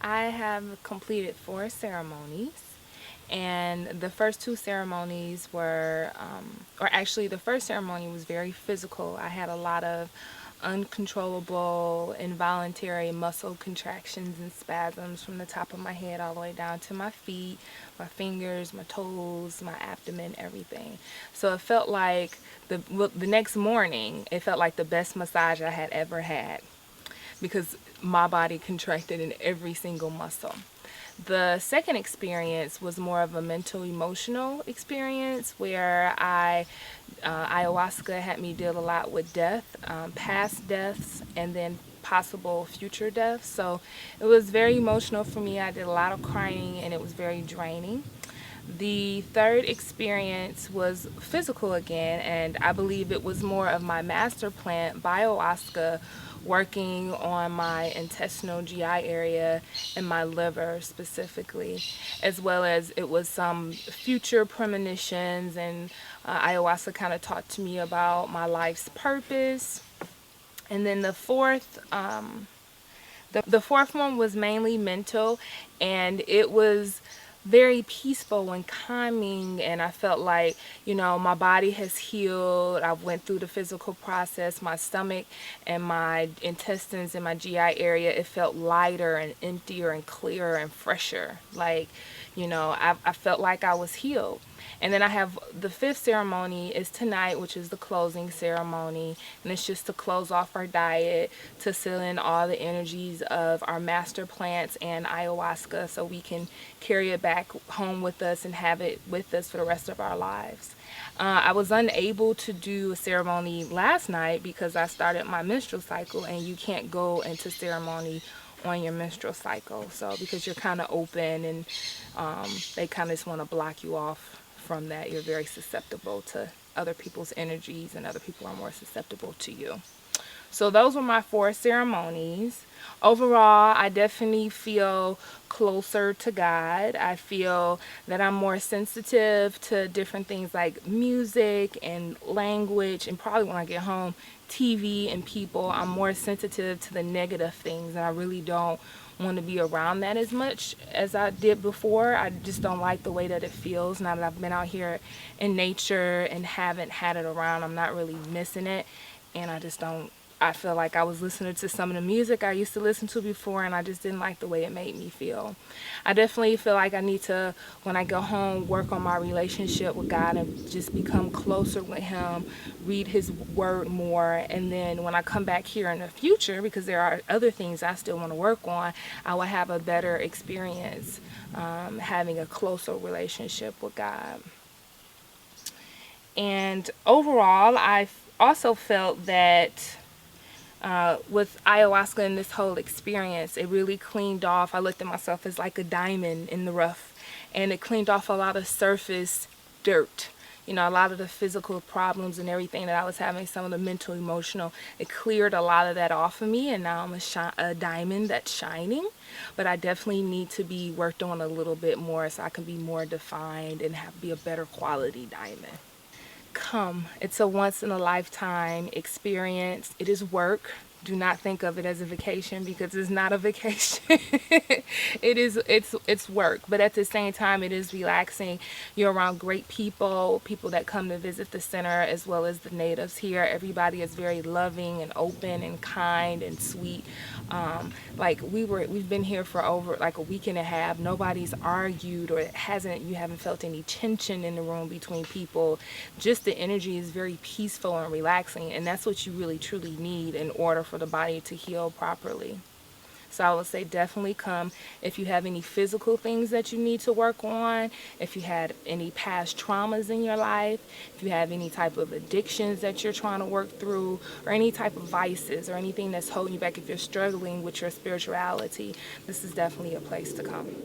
I have completed 4 ceremonies, and the first 2 ceremonies were, or actually, the first ceremony was very physical. I had a lot of uncontrollable, involuntary muscle contractions and spasms from the top of my head all the way down to my feet, my fingers, my toes, my abdomen, everything. So it felt like the next morning, it felt like the best massage I had ever had because my body contracted in every single muscle. The second experience was more of a mental emotional experience where ayahuasca had me deal a lot with death, past deaths, and then possible future deaths. So it was very emotional for me. I did a lot of crying and it was very draining. The third experience was physical again, and I believe it was more of my master plant, ayahuasca, working on my intestinal GI area and my liver specifically, as well as it was some future premonitions, and ayahuasca kind of taught to me about my life's purpose. And then the fourth one was mainly mental, and it was very peaceful and calming, and I felt like, my body has healed. I went through the physical process. My stomach and my intestines and my GI area, it felt lighter and emptier and clearer and fresher. Like, I felt like I was healed. And then I have the fifth ceremony is tonight, which is the closing ceremony. And it's just to close off our diet, to seal in all the energies of our master plants and ayahuasca so we can carry it back home with us and have it with us for the rest of our lives. I was unable to do a ceremony last night because I started my menstrual cycle, and you can't go into ceremony on your menstrual cycle. So because you're kind of open, and they kind of just want to block you off from that. You're very susceptible to other people's energies, and other people are more susceptible to you. So those were my 4 ceremonies. Overall, I definitely feel closer to God. I feel that I'm more sensitive to different things like music and language, and probably when I get home, TV and people. I'm more sensitive to the negative things, and I really don't want to be around that as much as I did before. I just don't like the way that it feels now that I've been out here in nature and haven't had it around. I'm not really missing it, and I just don't. I feel like I was listening to some of the music I used to listen to before, and I just didn't like the way it made me feel. I definitely feel like I need to, when I go home, work on my relationship with God and just become closer with Him, read His Word more, and then when I come back here in the future, because there are other things I still want to work on, I will have a better experience having a closer relationship with God. And overall, I also felt that with ayahuasca and this whole experience, it really cleaned off. I looked at myself as like a diamond in the rough, and it cleaned off a lot of surface dirt. A lot of the physical problems and everything that I was having, some of the mental, emotional, it cleared a lot of that off of me, and now I'm a diamond that's shining. But I definitely need to be worked on a little bit more so I can be more defined and be a better quality diamond. Come. It's a once in a lifetime experience. It is work. Do not think of it as a vacation, because it's not a vacation. It's work, but at the same time it is relaxing. You're around great people that come to visit the center, as well as the natives here. Everybody is very loving and open and kind and sweet. Like we've been here for over like a week and a half. Nobody's argued, or you haven't felt any tension in the room between people. Just the energy is very peaceful and relaxing, and that's what you really truly need in order for the body to heal properly. So I would say definitely come if you have any physical things that you need to work on, if you had any past traumas in your life, if you have any type of addictions that you're trying to work through, or any type of vices or anything that's holding you back, if you're struggling with your spirituality, this is definitely a place to come.